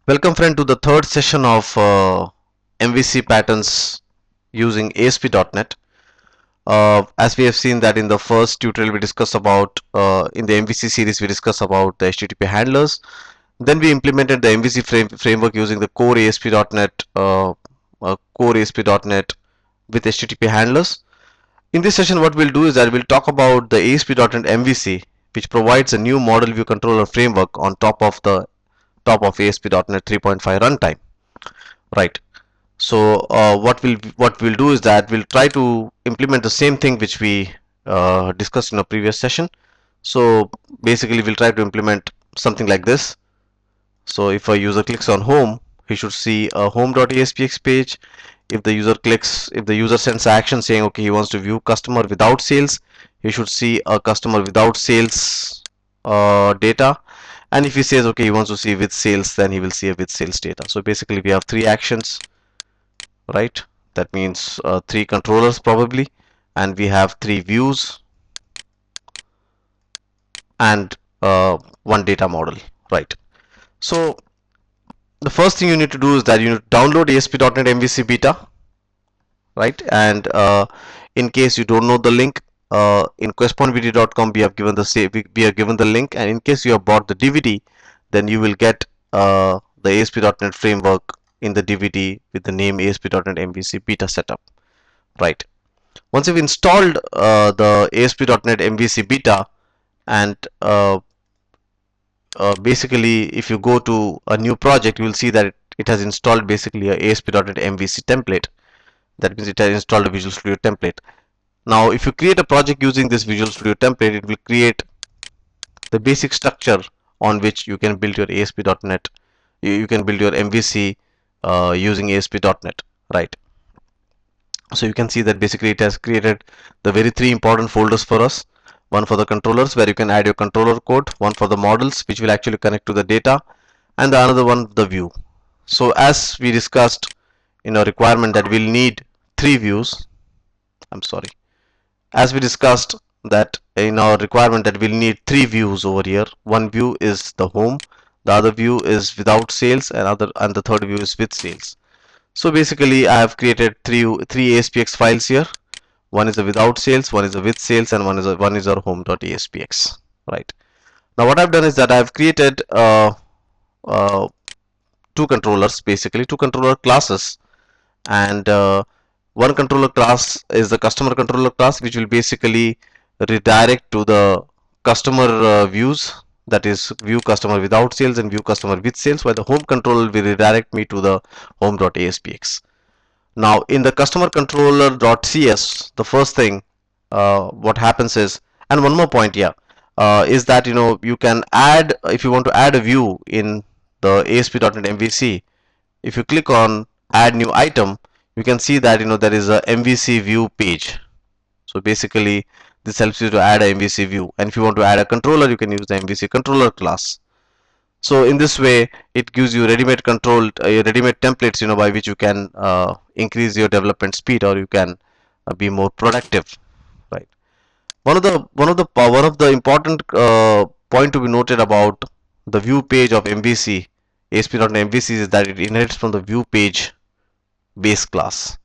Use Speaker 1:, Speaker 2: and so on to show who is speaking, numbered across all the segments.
Speaker 1: Welcome friend to the third session of MVC patterns using ASP.NET. As we have seen that in the first tutorial we discussed about, in the MVC series we discussed about the HTTP handlers. Then we implemented the MVC framework using the core ASP.NET with HTTP handlers. In this session what we'll do is that we'll talk about the ASP.NET MVC, which provides a new model view controller framework on top of ASP.NET 3.5 runtime. Right. So what we'll do is that we'll try to implement the same thing which we discussed in a previous session. So basically we'll try to implement something like this. So if a user clicks on home, he should see a home.aspx page. If the user sends an action saying okay, he wants to view customer without sales, he should see a customer without sales data. And if he says okay, he wants to see with sales, then he will see a with sales data. So basically we have three actions, right? That means three controllers probably, and we have three views and one data model, right? So the first thing you need to do is that you need to download ASP.NET MVC Beta, right? And in case you don't know the link, in questpointvd.com we have given the link, and in case you have bought the DVD, then you will get the ASP.NET framework in the DVD with the name ASP.NET MVC Beta setup, right? Once you've installed the ASP.NET MVC Beta, and basically if you go to a new project, you will see that it has installed basically a ASP.NET MVC template. That means it has installed a Visual Studio template. Now if you create a project using this Visual Studio template, it will create the basic structure on which you can build your ASP.NET. You can build your MVC using ASP.NET, right? So you can see that basically it has created the very three important folders for us. One for the controllers, where you can add your controller code, one for the models which will actually connect to the data, and the another one the view. So as we discussed in our requirement that we'll need three views, as we discussed that in our requirement that we'll need three views over here. One view is the home, the other view is without sales, and the third view is with sales. So basically I have created three ASPX files here. One is a without sales, one is a with sales, and one is our home.aspx, right? Now what I've done is that I've created two controllers, basically two controller classes, and one controller class is the customer controller class, which will basically redirect to the customer views, that is view customer without sales and view customer with sales, while the home controller will redirect me to the home.aspx. Now in the customer controller.cs, the first thing what happens is, and one more point here, is that you can add, if you want to add a view in the ASP.NET MVC, if you click on add new item, you can see that there is a MVC view page. So basically this helps you to add a MVC view, and if you want to add a controller, you can use the MVC controller class. So in this way it gives you ready-made templates by which you can increase your development speed, or you can be more productive, right? One of the important point to be noted about the view page of MVC, ASP.NET MVC, is that it inherits from the view page base class,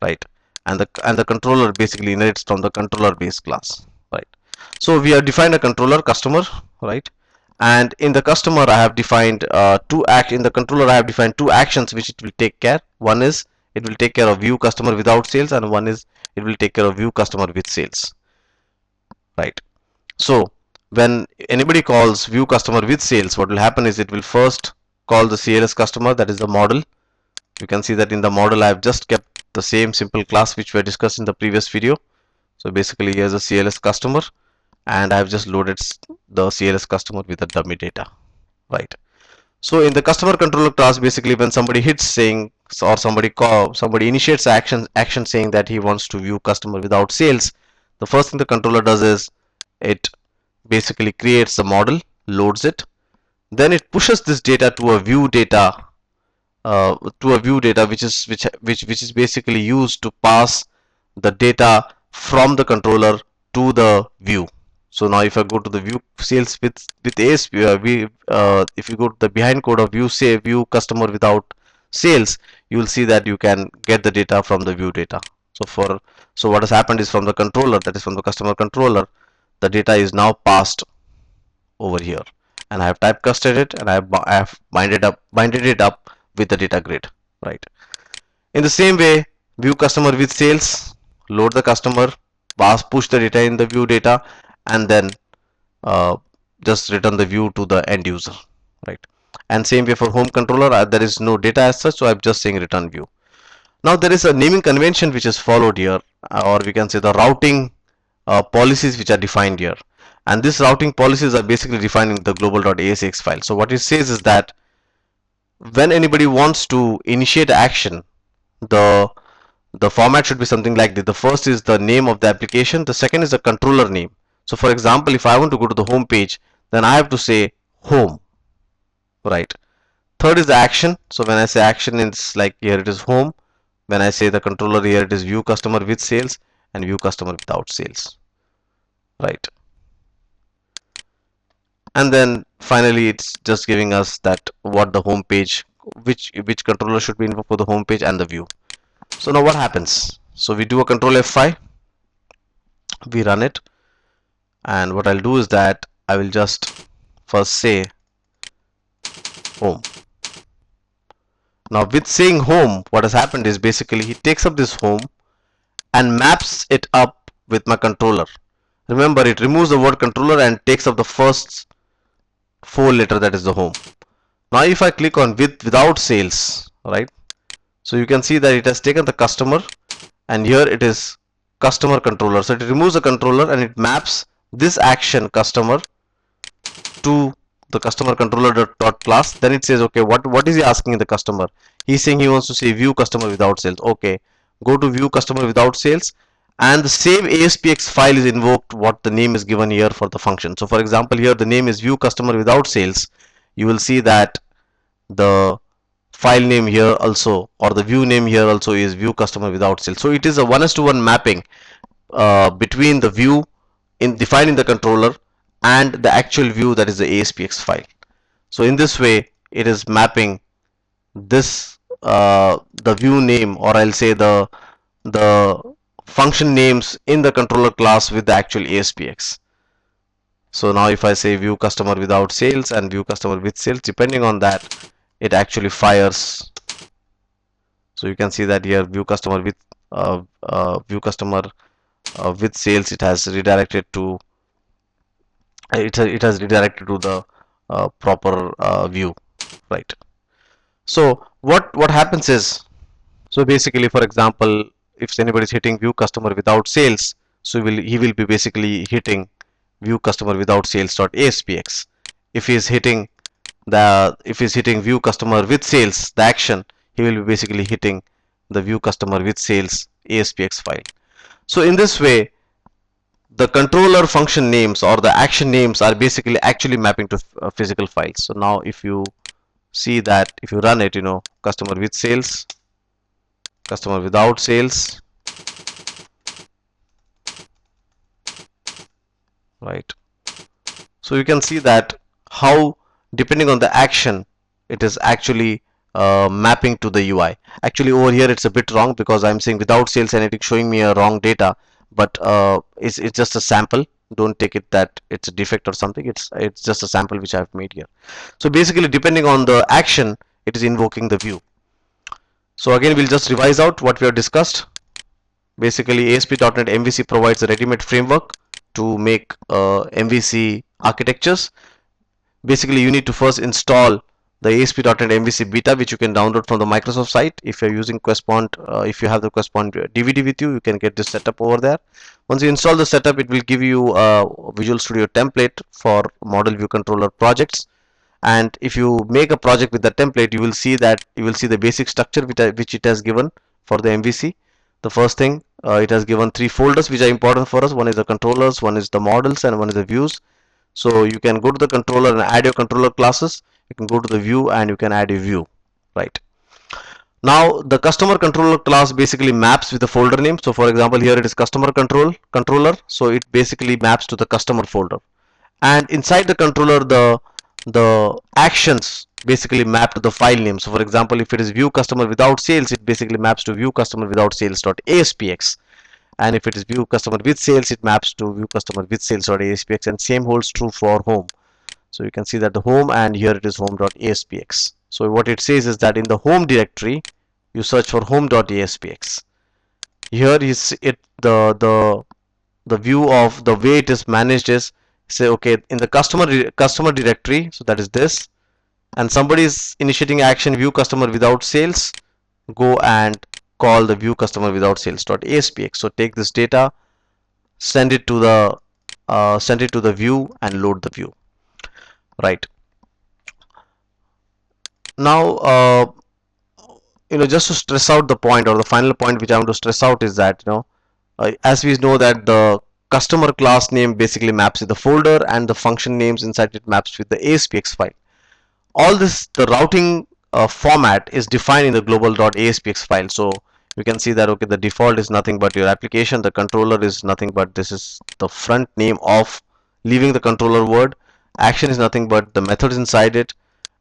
Speaker 1: right? And the controller basically inherits from the controller base class, right? So we have defined a controller customer, right? And in the customer I have defined in the controller I have defined two actions which it will take care. One is it will take care of view customer without sales, and one is it will take care of view customer with sales, right? So when anybody calls view customer with sales, what will happen is it will first call the CLS customer, that is the model. You can see that in the model I have just kept the same simple class which we discussed in the previous video. So basically here's a CLS customer, and I have just loaded the CLS customer with the dummy data, right? So in the customer controller class, basically when somebody hits saying, or somebody initiates action saying that he wants to view customer without sales, the first thing the controller does is it basically creates the model, loads it, then it pushes this data to a view data which is basically used to pass the data from the controller to the view, So now if I go to the view sales with ASP, if you go to the behind code of view customer without sales, you will see that you can get the data from the view data. So what has happened is from the controller, that is from the customer controller, the data is now passed over here, and I have typecasted it, and I have binded it up with the data grid, right? In the same way, view customer with sales, load the customer, push the data in the view data, and then uh, just return the view to the end user, right? And same way for home controller, there is no data as such, so I'm just saying return view. Now there is a naming convention which is followed here, or we can say the routing policies which are defined here. And this routing policies are basically defining the global.asx file. So what it says is that when anybody wants to initiate action, the the format should be something like this. The first is the name of the application, the second is the controller name. So for example, if I want to go to the home page, then I have to say home, right? Third is the action. So when I say action, it's like here it is home. When I say the controller, here it is view customer with sales and view customer without sales, right? And then finally it's just giving us that what the home page, which controller should be invoked for the home page and the view. So now what happens? So we do a control F5, we run it, and what I'll do is that I will just first say home. Now with saying home, what has happened is basically he takes up this home and maps it up with my controller. Remember, it removes the word controller and takes up the first 4 letter, that is the home. Now if I click on without sales, right, so you can see that it has taken the customer and here it is customer controller. So it removes the controller and it maps this action customer to the customer controller dot class. Then it says, okay, what is he asking in the customer? He's saying he wants to say view customer without sales. Okay, go to view customer without sales, and the same ASPX file is invoked what the name is given here for the function. So for example, here the name is view customer without sales. You will see that the file name here also, or the view name here also, is view customer without sales. So it is a 1:1 mapping between the view defined in the controller and the actual view, that is the ASPX file. So in this way it is mapping this the view name, or I'll say the function names in the controller class with the actual ASPX. So now if I say view customer without sales and view customer with sales, depending on that it actually fires. So you can see that here view customer with sales, it has redirected to the proper view, right? So what happens is, so basically, for example, if anybody is hitting view customer without sales, so he will be basically hitting view customer without sales dot ASPX. If he is hitting view customer with sales, the action, he will be basically hitting the view customer with sales ASPX file. So in this way, the controller function names or the action names are basically actually mapping to physical files. So now if you see that, if you run it, customer with sales, customer without sales, right? So you can see that how, depending on the action, it is actually mapping to the UI. Actually over here it's a bit wrong because I'm saying without sales and it is showing me a wrong data, but it's just a sample. Don't take it that it's a defect or something. It's just a sample which I've made here. So basically, depending on the action, it is invoking the view. So again, we'll just revise out what we have discussed. Basically, ASP.NET MVC provides a ready-made framework to make MVC architectures. Basically, you need to first install the ASP.NET MVC Beta, which you can download from the Microsoft site. If you're using QuestPoint, if you have the QuestPoint DVD with you, you can get this setup over there. Once you install the setup, it will give you a Visual Studio template for model view controller projects. And if you make a project with the template, you will see the basic structure which it has given for the MVC. The first thing, it has given 3 folders which are important for us. One is the controllers, one is the models, and one is the views. So you can go to the controller and add your controller classes. You can go to the view and you can add a view, right? Now the customer controller class basically maps with the folder name. So for example, here it is customer controller. So it basically maps to the customer folder. And inside the controller, the actions basically map to the file name. So for example, if it is view customer without sales, it basically maps to view customer without sales.aspx. And if it is view customer with sales, it maps to view customer with sales.aspx. And same holds true for home. So you can see that the home, and here it is home.aspx. So what it says is that in the home directory, you search for home.aspx. Here is it the view of the way it is managed is, say, okay, in the customer directory, so that is this, and somebody is initiating action view customer without sales, go and call the view customer without sales.aspx. So take this data, send it to the view and load the view. Right now, just to stress out the point, or the final point which I want to stress out, is that as we know that the customer class name basically maps with the folder, and the function names inside it maps with the aspx file. All this, the routing format is defined in the global.aspx file. So you can see that, okay, the default is nothing but your application, the controller is nothing but this is the front name of leaving the controller word, action is nothing but the methods inside it,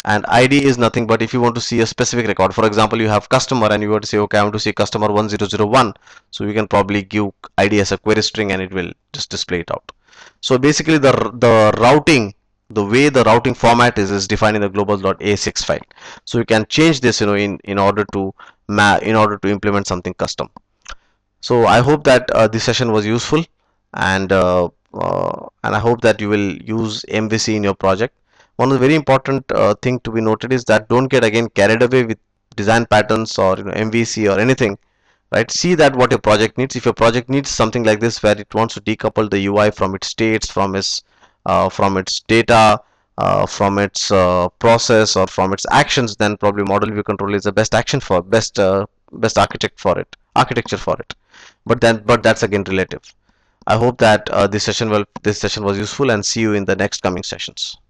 Speaker 1: and id is nothing but if you want to see a specific record. For example, you have customer and you want to say, okay, I want to see customer 1001, so you can probably give id as a query string and it will just display it out. So basically the routing, the way the routing format is defined in the global.a6 file. So you can change this, in order to implement something custom. So I hope that this session was useful, and I hope that you will use MVC in your project. One of the very important thing to be noted is that don't get again carried away with design patterns or MVC or anything. Right? See that what your project needs. If your project needs something like this, where it wants to decouple the UI from its states, from its data, from its process, or from its actions, then probably model view control is the best action for best architecture for it. But that's again relative. I hope that this session was useful, and see you in the next coming sessions.